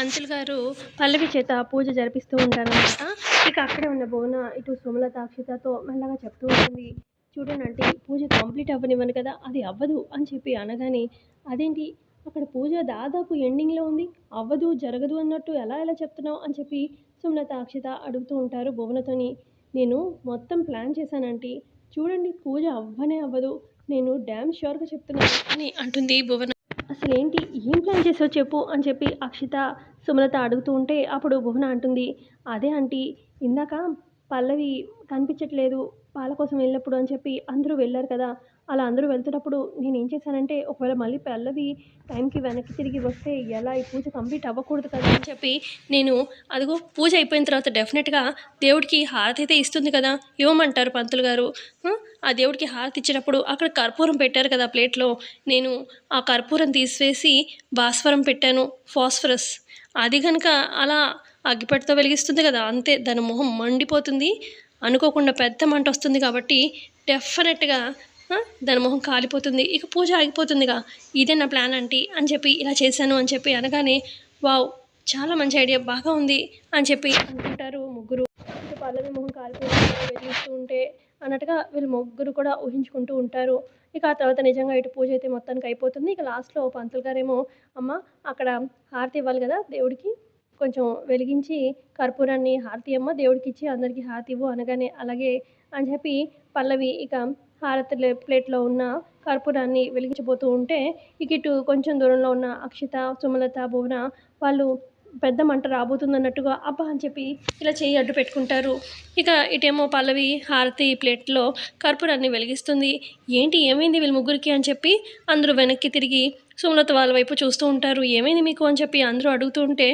పంతులు గారు పల్లవి చేత పూజ జరిపిస్తూ ఉంటారనమాట. ఇక అక్కడే ఉన్న భువన ఇటు సుమలత, అక్షితతో మెల్లగా చెప్తూ ఉంటుంది. చూడండి ఆంటీ, పూజ కంప్లీట్ అవ్వనివ్వను కదా, అది అవ్వదు అని చెప్పి అనగానే, అదేంటి అక్కడ పూజ దాదాపు ఎండింగ్‌లో ఉంది. అవ్వదు, జరగదు అన్నట్టు ఎలా చెప్తున్నావు అని చెప్పి సుమలత, అక్షిత అడుగుతూ ఉంటారు భువనతోని. నేను మొత్తం ప్లాన్ చేశాను ఆంటీ. చూడండి పూజ అవ్వనే అవ్వదు. నేను డామ్ ష్యూర్‌గా చెప్తున్నాను అని అంటుంది భువన. అసలేంటి ఏం ప్లాన్ చేసావు చెప్పు అని చెప్పి అక్షిత, సుమలత అడుగుతూ ఉంటే అప్పుడు భువన అంటుంది, అదే ఆంటీ ఇందాక పల్లవి కనిపించట్లేదు పాల కోసం వెళ్ళినప్పుడు అని చెప్పి అందరూ వెళ్ళారు కదా, అలా అందరూ వెళ్తున్నప్పుడు నేనేం చేశానంటే ఒకవేళ మళ్ళీ పల్లవి టైంకి వెనక్కి తిరిగి వస్తే ఎలా, ఈ పూజ కంప్లీట్ అవ్వకూడదు కదా అని చెప్పి నేను అదిగో పూజ అయిపోయిన తర్వాత డెఫినెట్గా దేవుడికి హారతి అయితే ఇస్తుంది కదా, ఇవ్వమంటారు పంతులు గారు. ఆ దేవుడికి హారతి ఇచ్చినప్పుడు అక్కడ కర్పూరం పెట్టారు కదా ప్లేట్లో, నేను ఆ కర్పూరం తీసివేసి భాస్వరం పెట్టాను, ఫాస్ఫరస్. అది కనుక అలా అగ్గిపెట్టెతో వెలిగిస్తుంది కదా, అంతే దాని మొహం మండిపోతుంది. అనుకోకుండా పెద్ద మంట వస్తుంది కాబట్టి డెఫినెట్గా దాని మొహం కాలిపోతుంది, ఇక పూజ ఆగిపోతుందిగా. ఇదే నా ప్లాన్ ఆంటీ అని చెప్పి ఇలా చేశాను అని చెప్పి అనగానే, వావ్ చాలా మంచి ఐడియా, బాగా ఉంది అని చెప్పి అనుకుంటారు ముగ్గురు. ఇక పల్లవి మొహం కాలిపోతుంది వెలిగిస్తూ ఉంటే అన్నట్టుగా వీళ్ళు ముగ్గురు కూడా ఊహించుకుంటూ ఉంటారు. ఇక ఆ తర్వాత నిజంగా ఇటు పూజ అయితే మొత్తానికి అయిపోతుంది. ఇక లాస్ట్లో పంతులు గారేమో, అమ్మ అక్కడ హారతి ఇవ్వాలి కదా దేవుడికి, కొంచెం వెలిగించి కర్పూరాన్ని హారతి అమ్మ దేవుడికి ఇచ్చి అందరికీ హారతి ఇవ్వు అనగానే, అలాగే అని చెప్పి పల్లవి ఇక హారతి ప్లేట్లో ఉన్న కర్పూరాన్ని వెలిగించబోతూ ఉంటే, ఇక ఇటు కొంచెం దూరంలో ఉన్న అక్షిత, సుమలత, భువన వాళ్ళు పెద్ద మంట రాబోతుందన్నట్టుగా అబ్బా అని చెప్పి ఇలా చేయి అడ్డు పెట్టుకుంటారు. ఇక ఇటేమో పల్లవి హారతి ప్లేట్లో కర్పూరాన్ని వెలిగిస్తుంది. ఏంటి ఏమైంది వీళ్ళ ముగ్గురికి అని చెప్పి అందరూ వెనక్కి తిరిగి సుమలత వాళ్ళ వైపు చూస్తూ ఉంటారు. ఏమైంది మీకు అని చెప్పి అందరూ అడుగుతూ ఉంటే,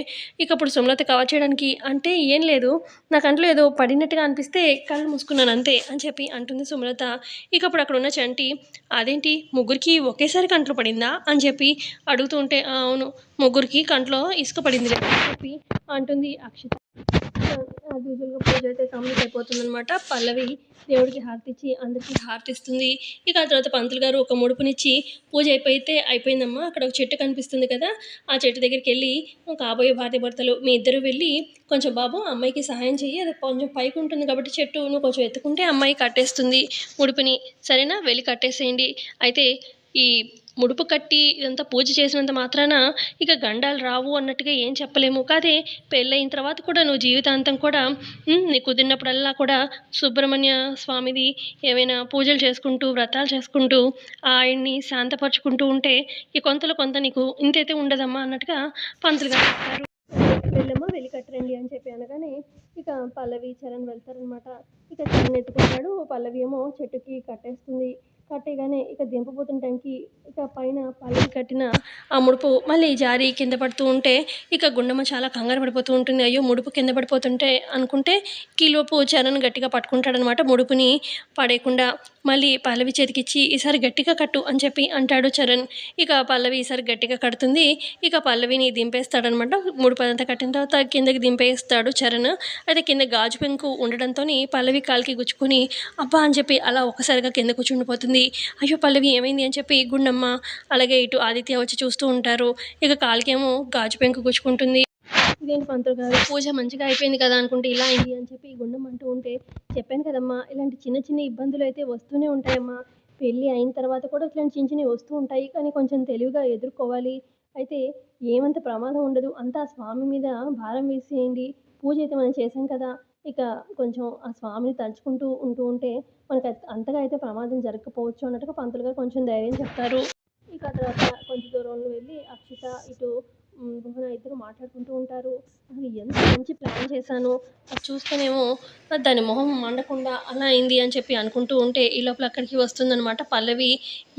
ఇక అప్పుడు సుమలత కవర్ చేయడానికి, అంటే ఏం లేదు, నా కంట్లో ఏదో పడినట్టుగా అనిపిస్తే కళ్ళు మూసుకున్నాను అంతే అని చెప్పి అంటుంది సుమలత. ఇక అప్పుడు అక్కడ ఉన్న చంటి, అదేంటి ముగ్గురికి ఒకేసారి కంట్లో పడిందా అని చెప్పి అడుగుతూ ఉంటే, అవును ముగ్గురికి కంట్లో ఇసుక పడింది అని చెప్పి అంటుంది అక్షిత. యాజ్ యూజువల్గా పూజ అయితే కంప్లీట్ అయిపోతుందనమాట. పల్లవి దేవుడికి హారతి ఇచ్చి అందరికీ హారతిస్తుంది. ఇక ఆ తర్వాత పంతులు గారు ఒక ముడుపునిచ్చి, పూజ అయిపోయిందమ్మా, అక్కడ ఒక చెట్టు కనిపిస్తుంది కదా, ఆ చెట్టు దగ్గరికి వెళ్ళి కాబోయే భార్య భర్తలు మీ ఇద్దరు వెళ్ళి కొంచెం బాబు అమ్మాయికి సహాయం చెయ్యి, అది కొంచెం పైకి ఉంటుంది కాబట్టి చెట్టు, నువ్వు కొంచెం ఎత్తుకుంటే అమ్మాయి కట్టేస్తుంది ముడుపుని, సరేనా, వెళ్ళి కట్టేసేయండి. అయితే ఈ ముడుపు కట్టి ఇదంతా పూజ చేసినంత మాత్రాన ఇక గండాలు రావు అన్నట్టుగా ఏం చెప్పలేము. కాదే పెళ్ళయిన తర్వాత కూడా నువ్వు జీవితాంతం కూడా నీకు కుదిరినప్పుడల్లా కూడా సుబ్రహ్మణ్య స్వామిది ఏమైనా పూజలు చేసుకుంటూ వ్రతాలు చేసుకుంటూ ఆయన్ని శాంతపరుచుకుంటూ ఉంటే ఈ కొంతలో కొంత నీకు ఇంతైతే ఉండదమ్మా అన్నట్టుగా పంతులు గారు చెప్తారు. వెళ్ళమ్మా వెళ్ళి కట్టరండి అని చెప్పి అనగానే ఇక పల్లవి చరణ్ వెళ్తారనమాట. ఇక చరణ్ ఎత్తుకుంటాడు, పల్లవి ఏమో చెట్టుకి కట్టేస్తుంది. కట్టేయగానే ఇక దింపబోతున్న టైంకి ఇక పైన పల్లవి కట్టిన ఆ ముడుపు మళ్ళీ జారి కింద పడుతూ ఉంటే ఇక గుండమ్మ చాలా కంగారు పడిపోతూ ఉంటుంది. అయ్యో ముడుపు కింద పడిపోతుంటే అనుకుంటే కీలోపు చరణ్ గట్టిగా పట్టుకుంటాడనమాట ముడుపుని పడేయకుండా. మళ్ళీ పల్లవి చేతికిచ్చి ఈసారి గట్టిగా కట్టు అని చెప్పి అంటాడు చరణ్. ఇక పల్లవి ఈసారి గట్టిగా కడుతుంది. ఇక పల్లవిని దింపేస్తాడనమాట. ముడుపు అదంతా కట్టిన తర్వాత కిందకి దింపేస్తాడు చరణ్. అయితే కింద గాజు పెంకు ఉండడంతో పల్లవి కాలికి గుచ్చుకొని అబ్బా అని చెప్పి అలా ఒక్కసారిగా కింద కూర్చుండిపోతుంది. అయ్యో పల్లవి ఏమైంది అని చెప్పి గుండమ్మ అలాగే ఇటు ఆదిత్య వచ్చి చూస్తూ ఉంటారు. ఇక కాలికేమో గాజు పెంకు గుచ్చుకుంటుంది. ఇదేంటి పంతులు గారు, పూజ మంచిగా అయిపోయింది కదా అనుకుంటే ఇలా అయింది అని చెప్పి గుండమ్మ అంటూ ఉంటే, చెప్పాను కదమ్మా ఇలాంటి చిన్న చిన్న ఇబ్బందులు అయితే వస్తూనే ఉంటాయమ్మా, పెళ్ళి అయిన తర్వాత కూడా ఇట్లాంటి చిన్న చిన్నవి వస్తూ ఉంటాయి, కానీ కొంచెం తెలివిగా ఎదుర్కోవాలి. అయితే ఏమంత ప్రమాదం ఉండదు, అంతా స్వామి మీద భారం వేసేయండి, పూజ అయితే మనం చేసాం కదా, ఇక కొంచెం ఆ స్వామిని తలుచుకుంటూ ఉంటే మనకు అంతగా అయితే ప్రమాదం జరగకపోవచ్చు అన్నట్టుగా పంతులు గారు కొంచెం ధైర్యం చెప్తారు. ఇక ఆ తర్వాత కొంచెం దూరంలో వెళ్ళి అక్షిత ఇటు భువన ఇద్దరు మాట్లాడుకుంటూ ఉంటారు. అసలు ఎంత మంచి ప్లాన్ చేశాను, అది చూస్తేనేమో దాని మొహం మండకుండా అలా అయింది అని చెప్పి అనుకుంటూ ఉంటే ఈ లోపల అక్కడికి వస్తుందనమాట పల్లవి.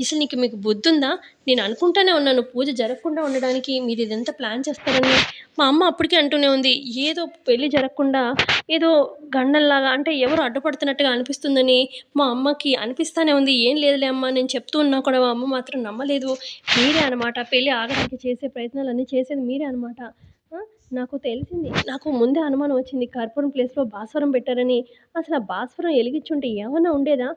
అసలు మీకు బుద్ధి ఉందా, నేను అనుకుంటానే ఉన్నాను పూజ జరగకుండా ఉండడానికి మీరు ఇదంతా ప్లాన్ చేస్తారని. మా అమ్మ అప్పటికే అంటూనే ఉంది, ఏదో పెళ్ళి జరగకుండా ఏదో గండంలాగా అంటే ఎవరు అడ్డుపడుతున్నట్టుగా అనిపిస్తుందని మా అమ్మకి అనిపిస్తూనే ఉంది. ఏం లేదులే అమ్మ నేను చెప్తూ ఉన్నా కూడా మా అమ్మ మాత్రం నమ్మలేదు. మీరే అనమాట పెళ్ళి ఆగడానికి చేసే ప్రయత్నాలన్నీ చేసేది మీరే అనమాట. నాకు తెలిసింది, నాకు ముందే అనుమానం వచ్చింది కర్పూరం ప్లేస్లో భాస్వరం పెట్టారని. అసలు ఆ భాస్వరం వెలిగించుంటే ఏమన్నా ఉండేదా?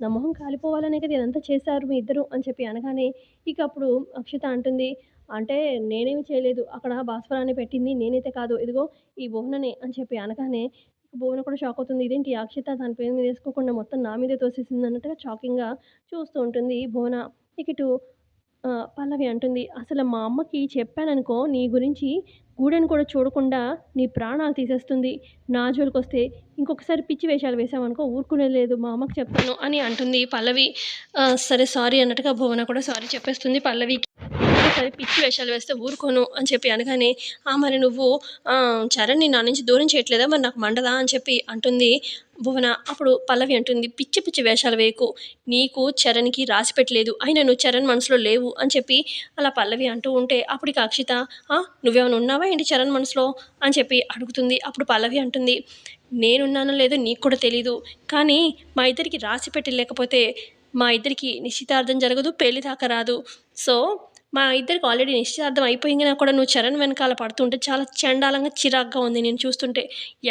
నా మొహం కాలిపోవాలనే కదా ఇదంతా చేశారు మీ ఇద్దరు అని చెప్పి అనగానే ఇక అప్పుడు అక్షిత అంటుంది, అంటే నేనేమి చేయలేదు. అక్కడ భాస్వరాన్ని పెట్టింది నేనైతే కాదు. ఇదిగో ఈ భువననే అని చెప్పి అనగానే భువన కూడా షాక్ అవుతుంది. ఇదేంటి అక్షిత దాని పేరు మీద ఏసుకోకుండా మొత్తం నా మీదే తోసేసింది అన్నట్టుగా షాకింగ్‌గా చూస్తూ ఉంటుంది భువన. ఇక ఇటు పల్లవి అంటుంది, "అసలు మా అమ్మకి చెప్పాననుకో నీ గురించి గూడెను కూడా చూడకుండా నీ ప్రాణాలు తీసేస్తుంది. నా జోలికొస్తే ఇంకొకసారి పిచ్చి వేషాలు వేశావనుకో ఊరుకునేది లేదు. మా అమ్మకి చెప్తాను" అని అంటుంది పల్లవి. సరే సారీ అన్నట్టుగా భువన కూడా సారీ చెప్పేస్తుంది పల్లవికి. ఇంకోసారి పిచ్చి వేషాలు వేస్తే ఊరుకోను అని చెప్పి అనగానే, మరి నువ్వు చరణ్‌ని నా నుంచి దూరం చేయట్లేదా? మరి నాకు మండదా? అని చెప్పి అంటుంది భువన. అప్పుడు పల్లవి అంటుంది, "పిచ్చి పిచ్చి వేషాలు వేయకు. నీకు చరణ్‌కి రాసి పెట్టలేదు. అయినా నువ్వు చరణ్ మనసులో లేవు" అని చెప్పి అలా పల్లవి అంటూ ఉంటే, అప్పటికి అక్షిత, నువ్వేమైనా ఉన్నావా ఏంటి చరణ్ మనసులో అని చెప్పి అడుగుతుంది. అప్పుడు పల్లవి అంటుంది, నేనున్నానో లేదో నీకు కూడా తెలీదు. కానీ మా ఇద్దరికి రాసి పెట్టి లేకపోతే మా ఇద్దరికి నిశ్చితార్థం జరగదు. పెళ్లి దాకా రాదు. సో, మా ఇద్దరికి ఆల్రెడీ నిశ్చితార్థం అయిపోయింగినా కూడా నువ్వు చరణ్ వెనకాల పడుతుంటే చాలా చండాలంగా, చిరాకుగా ఉంది నేను చూస్తుంటే.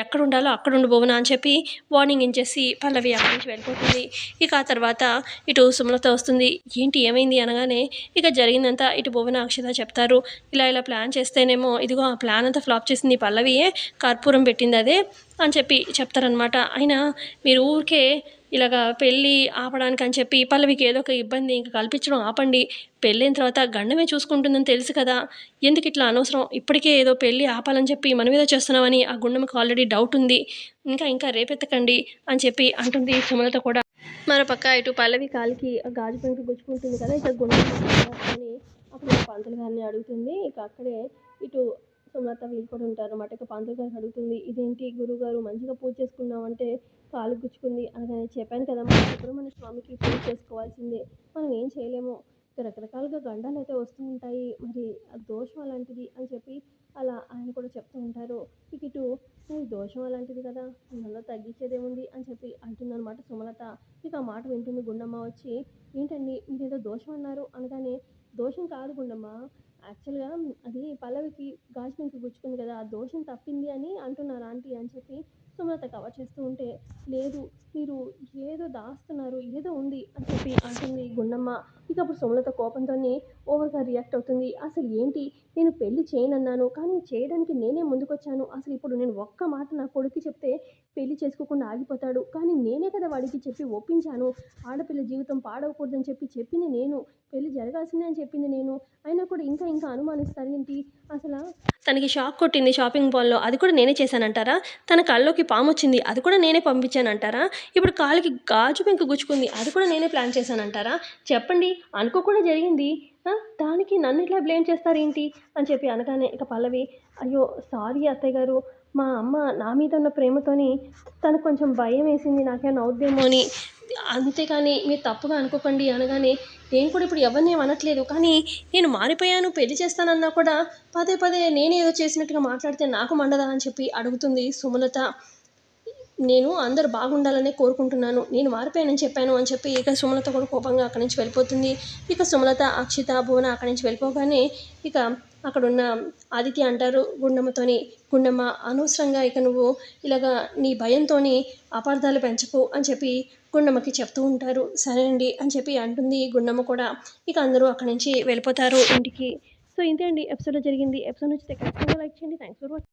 ఎక్కడుండాలో అక్కడుండు భువన అని చెప్పి వార్నింగ్ ఇచ్చేసి పల్లవి అక్కడి నుంచి వెళ్ళిపోతుంది. ఇక ఆ తర్వాత ఇటు సుమలత వస్తుంది. ఏంటి ఏమైంది అనగానే ఇక జరిగిందంతా ఇటు భువన, అక్షిత చెప్తారు. ఇలా ప్లాన్ చేస్తేనేమో ఇదిగో ఆ ప్లాన్ అంతా ఫ్లాప్ చేసింది పల్లవియే, కర్పూరం పెట్టింది అదే అని చెప్పి చెప్తారనమాట. అయినా మీరు ఊరికే ఇలాగా పెళ్ళి ఆపడానికి అని చెప్పి పల్లవికి ఏదో ఒక ఇబ్బంది ఇంక కల్పించడం ఆపండి. పెళ్ళైన తర్వాత గండమే చూసుకుంటుందని తెలుసు కదా! ఎందుకు ఇట్లా అనవసరం ఇప్పటికే ఏదో పెళ్ళి ఆపాలని చెప్పి మన మీద చేస్తున్నామని ఆ గుండమ్మకి ఆల్రెడీ డౌట్ ఉంది. ఇంకా రేపెత్తకండి అని చెప్పి అంటుంది సుమలత కూడా. మరోపక్క ఇటు పల్లవి కాలికి గాజు పెంకు గుచ్చుకుంటుంది కదా! ఇక గుండెని అప్పుడు పంతులు గారిని అడుగుతుంది. ఇక అక్కడే ఇటు సుమలత వీళ్ళు కూడా ఉంటారన్నమాట. ఇక పంతులు గారిని అడుగుతుంది, "ఇదేంటి గురువుగారు మంచిగా పూజ చేసుకున్నామంటే కాలుకి గుచ్చుకుంది" అనగానే, "చెప్పాను కదమ్మా సుబ్రహ్మణ్య స్వామికి పూజ చేసుకోవాల్సిందే. మనం ఏం చేయలేము. రకరకాలుగా గండాలైతే వస్తూ ఉంటాయి. మరి అది దోషం అలాంటిది" అని చెప్పి అలా ఆయన కూడా చెప్తూ ఉంటారు. ఇక ఇటు దోషం అలాంటిది కదా! అందులో తగ్గించేదేముంది అని చెప్పి అంటుందన్నమాట సుమలత. ఇక ఆ మాట వింటుంది గుండమ్మ వచ్చి, "ఏంటండి మీరేదో దోషం అన్నారు" అనగానే, "దోషం కాదు గుండమ్మ. యాక్చువల్‌గా అది పల్లవికి గాజు పెంకు గుచ్చుకుంది కదా! ఆ దోషం తప్పింది అని అంటున్నారు ఆంటీ" అని చెప్పి సుమలత కవర్ చేస్తూ ఉంటే, "లేదు మీరు ఏదో దాస్తున్నారు. ఏదో ఉంది" అని చెప్పి అంటుంది గుండమ్మ. ఇక అప్పుడు సుమలత కోపంతోని ఓవర్‌గా రియాక్ట్ అవుతుంది. "అసలు ఏంటి నేను పెళ్లి చేయనన్నాను. కానీ చేయడానికి నేనే ముందుకొచ్చాను. అసలు ఇప్పుడు నేను ఒక్క మాట నా కొడుక్కి చెప్తే పెళ్లి చేసుకోకుండా ఆగిపోతాడు. కానీ నేనే కదా వాడికి చెప్పి ఒప్పించాను. ఆడపిల్ల జీవితం పాడవకూడదని చెప్పి చెప్పింది నేను. పెళ్లి జరగాల్సిందే అని చెప్పింది నేను. అయినా కూడా ఇంకా అనుమానిస్తారేంటి? అసలా తనకి షాక్ కొట్టింది షాపింగ్ మాల్‌లో. అది కూడా నేనే చేశానంటారా? తన కల్లోకి పామొచ్చింది. అది కూడా నేనే పంపించానంటారా? ఇప్పుడు కాలికి గాజు పెంకు గుచ్చుకుంది. అది కూడా నేనే ప్లాన్ చేశానంటారా? చెప్పండి. అనుకోకుండా జరిగింది. దానికి నన్నిట్లా బ్లేమ్ చేస్తారేంటి?" అని చెప్పి అనగానే ఇక పల్లవి, "అయ్యో! సారీ అత్తయ్య గారు. మా అమ్మ నా మీద ఉన్న ప్రేమతోని తనకు కొంచెం భయమేసింది నాకేమైనా అవుద్దేమో అని. అంతేకానీ మీరు తప్పుగా అనుకోకండి" అనగానే, "నేను కూడా ఇప్పుడు ఎవరిని ఏమి అనట్లేదు. కానీ నేను మారిపోయాను, పెళ్లి చేస్తానన్నా కూడా పదే నేనే ఏదో చేసినట్టుగా మాట్లాడితే నాకు మండదా" అని చెప్పి అడుగుతుంది సుమలత. "నేను అందరూ బాగుండాలనే కోరుకుంటున్నాను. నేను మారిపోయానని చెప్పాను" అని చెప్పి ఇక సుమలత కూడా కోపంగా అక్కడి నుంచి వెళ్ళిపోతుంది. ఇక సుమలత, అక్షిత, భువన అక్కడి నుంచి వెళ్ళిపోగానే ఇక అక్కడున్న ఆదిత్య అంటారు గుండమ్మతోని, "గుండమ్మ అనవసరంగా ఇక నువ్వు ఇలాగా నీ భయంతోని అపార్థాలు పెంచకు" అని చెప్పి గుండమ్మకి చెప్తూ ఉంటారు. "సరేనండి" అని చెప్పి అంటుంది గుండమ్మ కూడా. ఇక అందరూ అక్కడి నుంచి వెళ్ళిపోతారు ఇంటికి. సో ఇంతే అండి ఎపిసోడ్‌లో జరిగింది. ఎపిసోడ్ నచ్చితే ఖచ్చితంగా లైక్ చేయండి. Thanks for watching.